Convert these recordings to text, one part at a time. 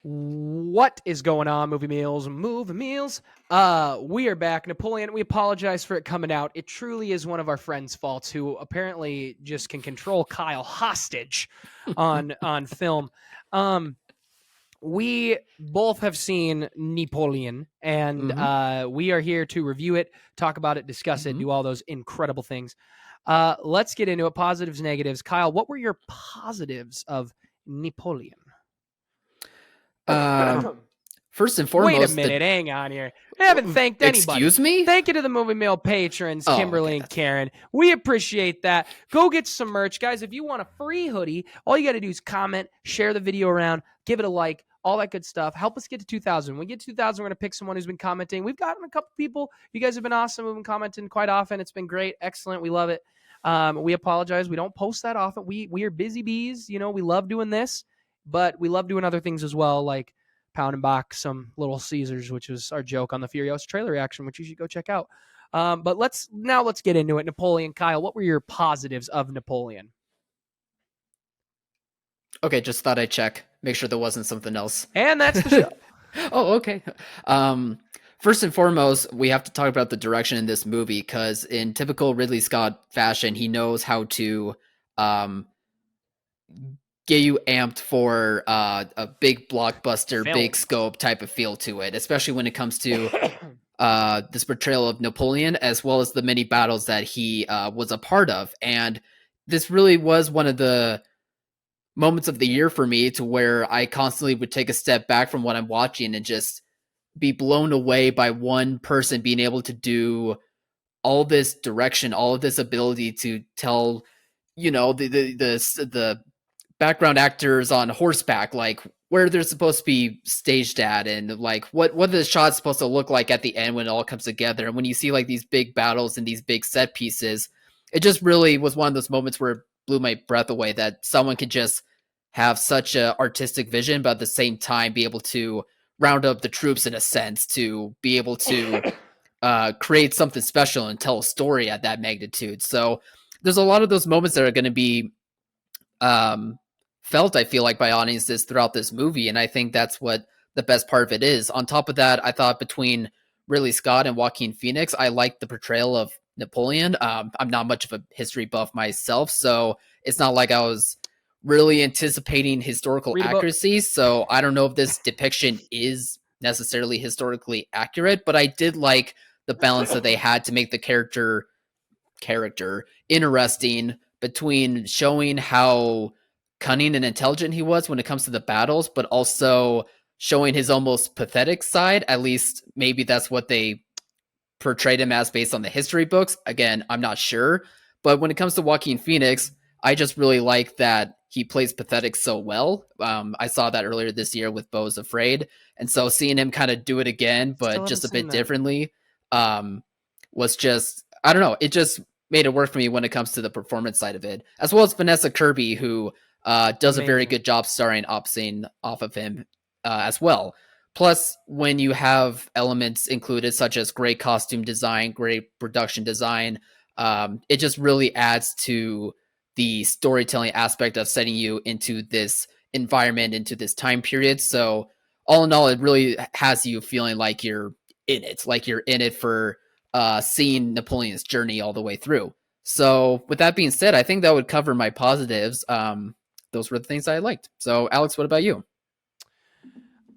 What is going on, movie meals? Movie meals. We are back. Napoleon, we apologize for it coming out. It truly is one of our friends' faults who apparently just can control Kyle hostage on film. Um, we both have seen Napoleon, and Mm-hmm. we are here to review it, talk about it, discuss it, Mm-hmm. do all those incredible things. Let's get into it. Positives, negatives. Kyle, what were your positives of Napoleon? Um, First and Wait a foremost, minute, hang on here. I haven't thanked anybody. excuse me? Thank you to the Movie Mail patrons, Oh, okay. Kimberly and Karen. We appreciate that. Go get some merch. Guys, if you want a free hoodie, all you got to do is comment, share the video around, give it a like, all that good stuff. Help us get to 2,000. When we get to 2,000, we're going to pick someone who's been commenting. We've gotten a couple people. You guys have been awesome. We've been commenting quite often. It's been great. Excellent. We love it. We apologize. We don't post that often. We are busy bees. You know, we love doing this, but we love doing other things as well, like pounding box some Little Caesars, which was our joke on the Furiosa trailer reaction, which you should go check out. But let's get into it. Napoleon, Kyle, what were your positives of Napoleon? Okay, just thought I'd check, make sure there wasn't something else. And that's the show. Oh, okay. First and foremost, we have to talk about the direction in this movie because, in typical Ridley Scott fashion, he knows how to um, get you amped for a big blockbuster, Film. big scope type of feel to it, especially when it comes to this portrayal of Napoleon, as well as the many battles that he was a part of. And this really was one of the moments of the year for me to where I constantly would take a step back from what I'm watching and just be blown away by one person being able to do all this direction, all of this ability to tell, the background actors on horseback, like where they're supposed to be staged at, and like what the shot's supposed to look like at the end when it all comes together. And when you see like these big battles and these big set pieces, it just really was one of those moments where it blew my breath away that someone could just have such a artistic vision, but at the same time be able to round up the troops in a sense to be able to create something special and tell a story at that magnitude. So there's a lot of those moments that are going to be felt, I feel like, by audiences throughout this movie. And I think that's what the best part of it is. On top of that, I thought between Ridley Scott and Joaquin Phoenix, I liked the portrayal of Napoleon. I'm not much of a history buff myself, so it's not like I was really anticipating historical accuracy. So I don't know if this depiction is necessarily historically accurate, but I did like the balance that they had to make the character interesting between showing how cunning and intelligent he was when it comes to the battles, but also showing his almost pathetic side. At least maybe that's what they portrayed him as based on the history books. Again, I'm not sure. But when it comes to Joaquin Phoenix, I just really like that he plays pathetic so well. I saw that earlier this year with Beau's Afraid. And so seeing him kind of do it again, but just a bit differently, was just, I don't know, it just made it work for me when it comes to the performance side of it, as well as Vanessa Kirby, who does a very good job starring opposite off of him as well. Plus, when you have elements included such as great costume design, great production design, it just really adds to the storytelling aspect of setting you into this environment, into this time period. So all in all, it really has you feeling like you're in it, for seeing Napoleon's journey all the way through. So with that being said, I think that would cover my positives. Those were the things I liked. So Alex, what about you?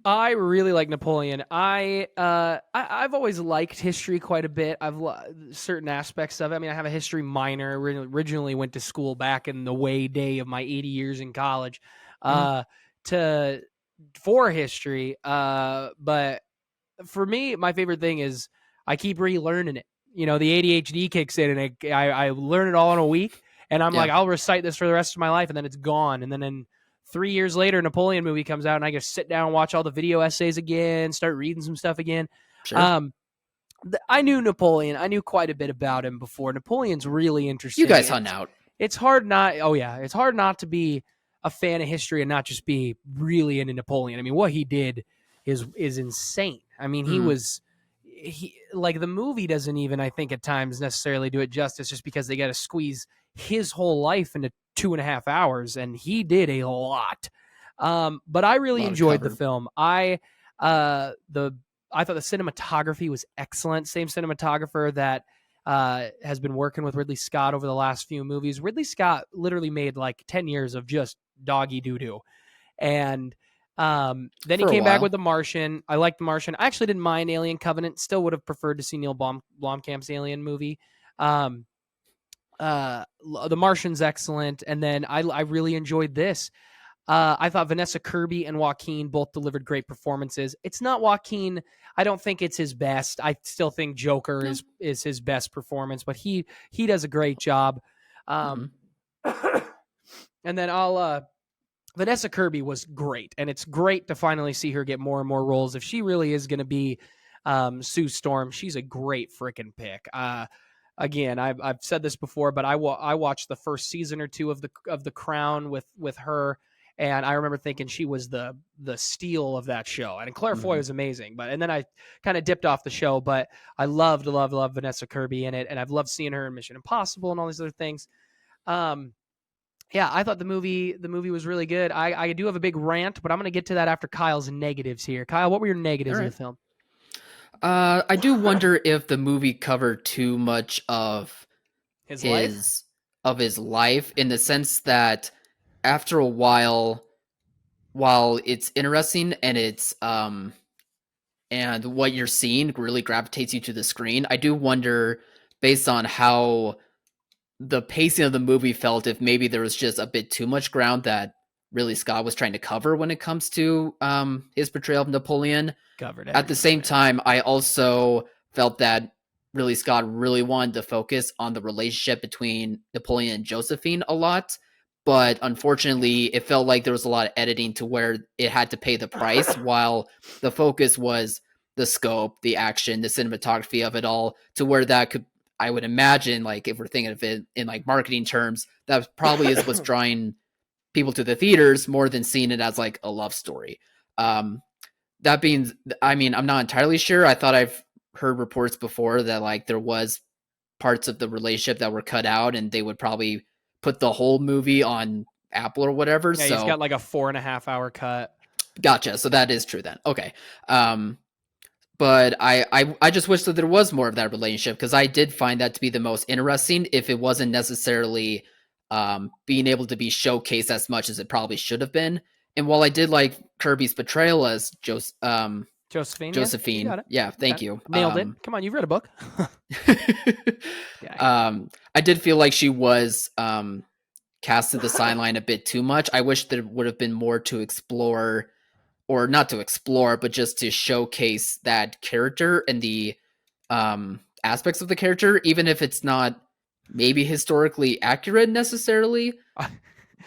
I really like Napoleon. I've always liked history quite a bit. Certain aspects of it. I mean, I have a history minor. Originally went to school back in the way day of my 80 years in college, for history. But for me, my favorite thing is I keep relearning it. You know, the ADHD kicks in, and I learn it all in a week, and I'm like, I'll recite this for the rest of my life, and then it's gone, and then in 3 years later, Napoleon movie comes out, and I get to sit down and watch all the video essays again, start reading some stuff again. Sure. I knew Napoleon. I knew quite a bit about him before. Napoleon's really interesting. You guys hung out. It's hard not. Oh yeah, it's hard not to be a fan of history and not just be really into Napoleon. I mean, what he did is insane. I mean, he like the movie doesn't even, I think, at times necessarily do it justice, just because they got to squeeze his whole life into 2.5 hours, and he did a lot. But I A really lot of enjoyed the cover. film. I thought the cinematography was excellent. Same cinematographer that has been working with Ridley Scott over the last few movies. Ridley Scott literally made like 10 years of just doggy doo-doo. And then he For a came back with while. The Martian. I liked The Martian. I actually didn't mind Alien Covenant. Still would have preferred to see Neil Blomkamp's Alien movie. Um, The Martian's excellent. And then I really enjoyed this. I thought Vanessa Kirby and Joaquin both delivered great performances. It's not Joaquin. I don't think it's his best. I still think Joker No. is his best performance, but he does a great job. Hmm. And then Vanessa Kirby was great, and it's great to finally see her get more and more roles. If she really is going to be Sue Storm, she's a great freaking pick. Again, I've said this before, but I watched the first season or two of the Crown with her, and I remember thinking she was the steal of that show. And Claire Foy Hmm. was amazing, and then I kind of dipped off the show, but I loved Vanessa Kirby in it, and I've loved seeing her in Mission Impossible and all these other things. Yeah, I thought the movie was really good. I do have a big rant, but I'm going to get to that after Kyle's negatives here. Kyle, what were your All negatives of the right. film? I do wonder if the movie covered too much of His life? his his life, in the sense that after a while it's interesting and it's and what you're seeing really gravitates you to the screen, I do wonder, based on how the pacing of the movie felt, if maybe there was just a bit too much ground that really Scott was trying to cover when it comes to his portrayal of Napoleon. Covered At the everything, same man. time, I also felt that really Scott really wanted to focus on the relationship between Napoleon and Josephine a lot. But unfortunately, it felt like there was a lot of editing to where it had to pay the price, while the focus was the scope, the action, the cinematography of it all, to where that could, I would imagine, like if we're thinking of it in like marketing terms, that probably is what's drawing people to the theaters more than seeing it as like a love story. Um, that being, I mean, I'm not entirely sure. I thought I've heard reports before that like there was parts of the relationship that were cut out, and they would probably put the whole movie on Apple or whatever. Yeah, he's got So like a 4.5 hour cut. gotcha. So that is true then. Okay. Um, but I just wish that there was more of that relationship, because I did find that to be the most interesting, if it wasn't necessarily being able to be showcased as much as it probably should have been. And while I did like Kirby's portrayal as Josephine, yeah, you Josephine, got it. yeah, You got thank it. you. Nailed it. Come on, you've read a book. Yeah. I did feel like she was cast to the sideline a bit too much. I wish there would have been more to explore, or not to explore, but just to showcase that character and the aspects of the character, even if it's not maybe historically accurate necessarily,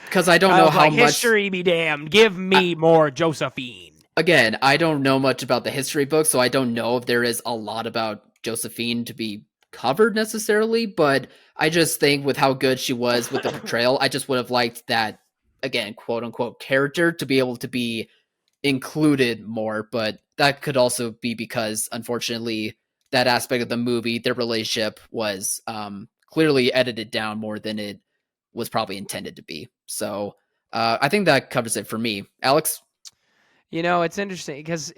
because I don't know Kyle's how like, much. history be damned. Give me more Josephine. Again, I don't know much about the history book, so I don't know if there is a lot about Josephine to be covered necessarily, but I just think with how good she was with the portrayal, I just would have liked that, again, quote unquote, character to be able to be included more. But that could also be because, unfortunately, that aspect of the movie, their relationship, was clearly edited down more than it was probably intended to be. So I think that covers it for me. Alex? It's interesting because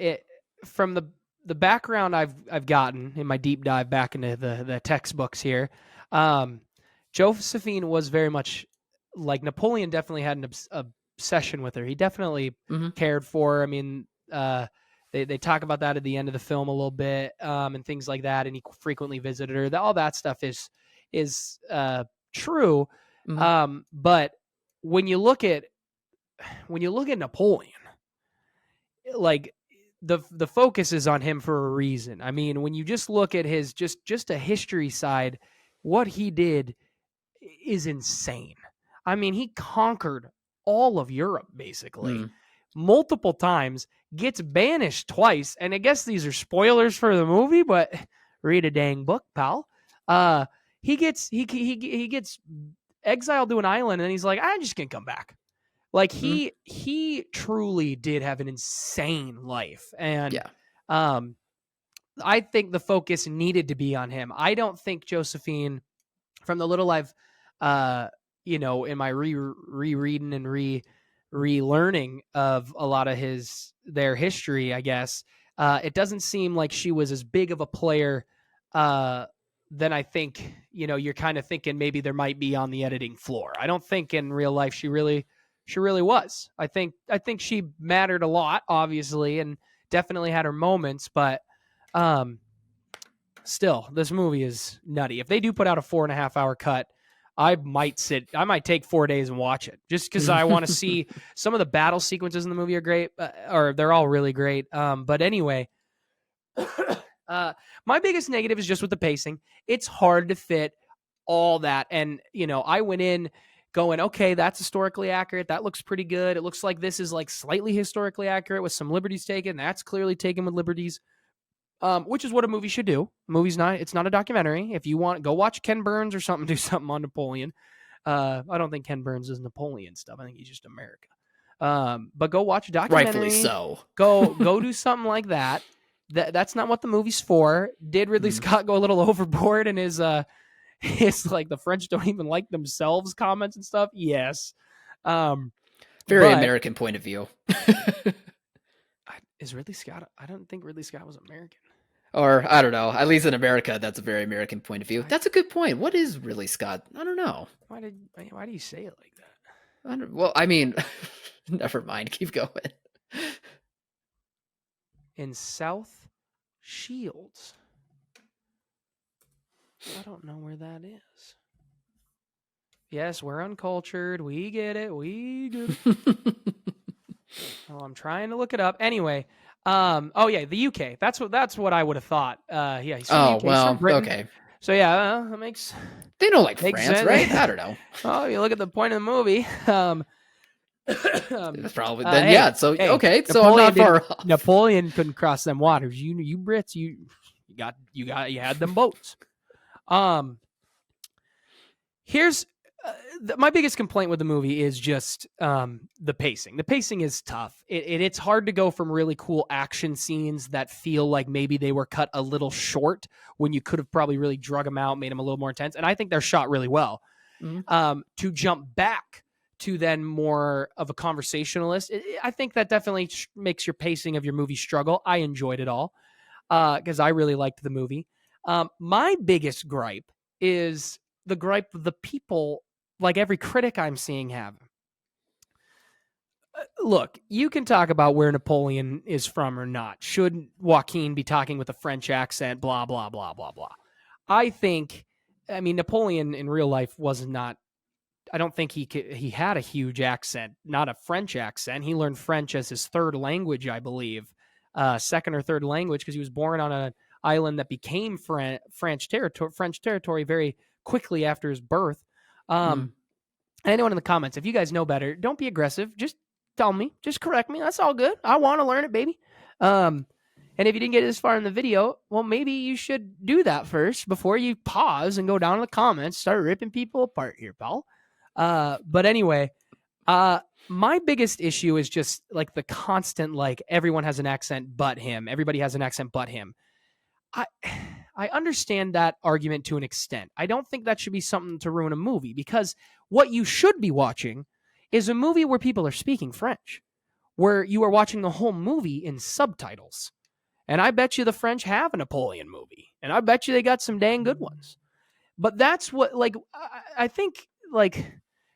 from the background I've gotten in my deep dive back into the textbooks here, um, Josephine was very much like Napoleon. Definitely had an obsession with her. He definitely Mm-hmm. cared for her. I mean, they talk about that at the end of the film a little bit, and things like that. And he frequently visited her. All that stuff is true. Mm-hmm. But when you look at Napoleon, like the focus is on him for a reason. I mean, when you just look at his just a history side, what he did is insane. I mean, he conquered all of Europe basically Mm-hmm. multiple times, gets banished twice, and I guess these are spoilers for the movie, but read a dang book, pal. He gets exiled to an island, and he's like, I'm just gonna come back. Like Mm-hmm. he truly did have an insane life, and Yeah. um, I think the focus needed to be on him. I don't think Josephine, from the little I've, in my rereading and relearning of a lot of their history, I guess. It doesn't seem like she was as big of a player then I think, you're kind of thinking maybe there might be on the editing floor. I don't think in real life she really was. I think she mattered a lot, obviously, and definitely had her moments, but still, this movie is nutty. If they do put out a 4.5 hour cut, I might take 4 days and watch it just because I want to see some of the battle sequences in the movie are great, or they're all really great. But anyway, my biggest negative is just with the pacing. It's hard to fit all that. And, I went in going, okay, that's historically accurate. That looks pretty good. It looks like this is like slightly historically accurate with some liberties taken. That's clearly taken with liberties, which is what a movie should do. It's not a documentary. If you want, go watch Ken Burns or something, do something on Napoleon. I don't think Ken Burns is Napoleon stuff. I think he's just America. But go watch a documentary. Rightfully so. Go do something like that. That's not what the movie's for. Did Ridley Scott go a little overboard in his like the French don't even like themselves comments and stuff? Yes. Very American point of view. Is Ridley Scott? I don't think Ridley Scott was American. Or, I don't know. At least in America, that's a very American point of view. That's a good point. What is Ridley Scott? I don't know. Why do you say it like that? Well, I mean, never mind. Keep going. In South Shields. I don't know where that is. Yes, we're uncultured. We get it. Oh, I'm trying to look it up. Anyway, the UK. That's what I would have thought. He's from Oh, UK, well, from Britain. okay. So yeah, that makes. They don't like makes France, sense. right? I don't know. Oh, you look at the point of the movie. That's probably then. Yeah. So okay. So I'm not far off. Napoleon couldn't cross them waters. You Brits, you had them boats. Here's my biggest complaint with the movie is just the pacing. The pacing is tough. It's hard to go from really cool action scenes that feel like maybe they were cut a little short when you could have probably really drug them out, made them a little more intense. And I think they're shot really well. To jump back to then more of a conversationalist, I think that definitely makes your pacing of your movie struggle. I enjoyed it all because I really liked the movie. My biggest gripe is the gripe of the people, like every critic I'm seeing have. Look, you can talk about where Napoleon is from or not. Should Joaquin be talking with a French accent? Blah, blah, blah, blah, blah. I mean, Napoleon in real life was not, I don't think he had a huge accent, not a French accent. He learned French as his third language, I believe, second or third language, because he was born on an island that became French territory very quickly after his birth. Anyone in the comments, if you guys know better, don't be aggressive. Just tell me. Just correct me. That's all good. I want to learn it, baby. And if you didn't get this far in the video, well, maybe you should do that first before you pause and go down in the comments, start ripping people apart here, pal. But anyway, my biggest issue is just like the constant, like everyone has an accent but him. Everybody has an accent but him. I understand that argument to an extent. I don't think that should be something to ruin a movie, because what you should be watching is a movie where people are speaking French, where you are watching the whole movie in subtitles. And I bet you the French have a Napoleon movie, and I bet you they got some dang good ones. But that's what, like, I think, like,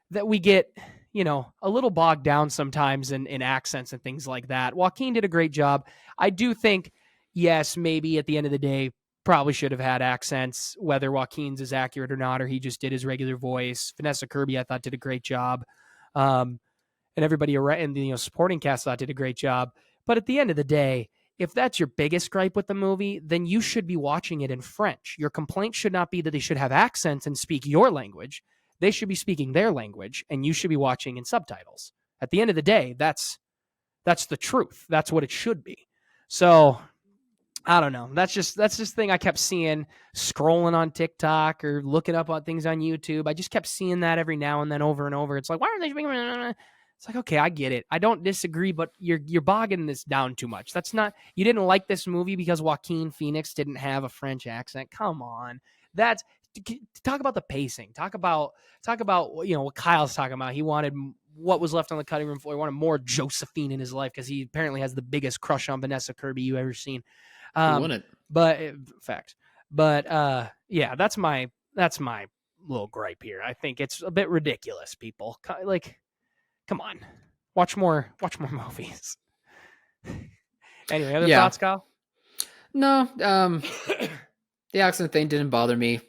that we get, a little bogged down sometimes in accents and things like that. Joaquin did a great job. I do think, yes, maybe at the end of the day, probably should have had accents, whether Joaquin's is accurate or not, or he just did his regular voice. Vanessa Kirby, I thought, did a great job. And everybody around, the supporting cast, I thought, did a great job. But at the end of the day, if that's your biggest gripe with the movie, then you should be watching it in French. Your complaint should not be that they should have accents and speak your language. They should be speaking their language, and you should be watching in subtitles. At the end of the day, that's the truth. That's what it should be. So I don't know. That's just thing I kept seeing scrolling on TikTok or looking up on things on YouTube. I just kept seeing that every now and then over and over. It's like, why are they speaking? It's like, okay, I get it. I don't disagree, but you're bogging this down too much. That's not, you didn't like this movie because Joaquin Phoenix didn't have a French accent. Come on. Talk about the pacing. Talk about what Kyle's talking about. He wanted what was left on the cutting room floor. He wanted more Josephine in his life because he apparently has the biggest crush on Vanessa Kirby you ever seen. Who wouldn't? But fact. But yeah, that's my little gripe here. I think it's a bit ridiculous, people. Like, come on. Watch more movies. Anyway, other thoughts, Kyle? No, the accent thing didn't bother me.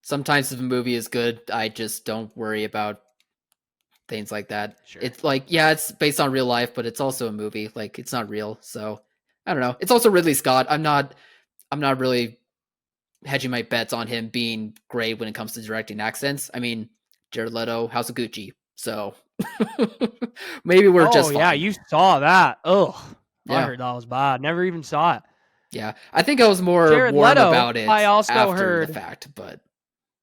Sometimes if a movie is good, I just don't worry about things like that. Sure. It's like, yeah, it's based on real life, but it's also a movie. Like, it's not real. So I don't know. It's also Ridley Scott. I'm not really hedging my bets on him being great when it comes to directing accents. I mean, Jared Leto, House of Gucci. So maybe we're just fine. Yeah, you saw that. Ugh. Yeah. I heard that was bad. Never even saw it. Yeah. I think I was more Jared warm Leto, about it I also after heard the fact, but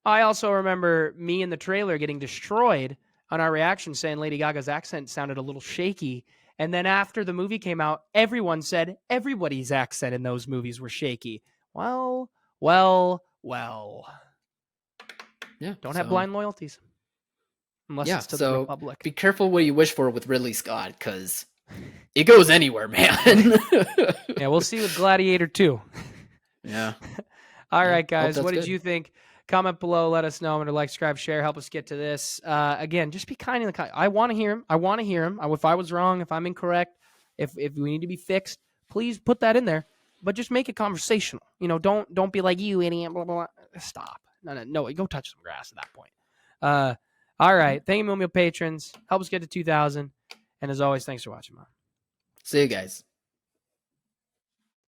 I also remember me in the trailer getting destroyed on our reaction saying Lady Gaga's accent sounded a little shaky. And then after the movie came out, everyone said everybody's accent in those movies were shaky. Well. Yeah. Don't have blind loyalties. Unless it's to the Republic. Be careful what you wish for with Ridley Scott, because it goes anywhere, man. Yeah, we'll see with Gladiator 2. Yeah. All right, guys. What did you think? Comment below. Let us know. I'm going to like, subscribe, share. Help us get to this. Again, just be kind in the comment. I want to hear him. If I was wrong, if I'm incorrect, if we need to be fixed, please put that in there. But just make it conversational. Don't be like, you idiot, blah, blah, blah. Stop. No, go touch some grass at that point. All right. Thank you, Millennial patrons. Help us get to 2,000. And as always, thanks for watching, Mom. See you guys.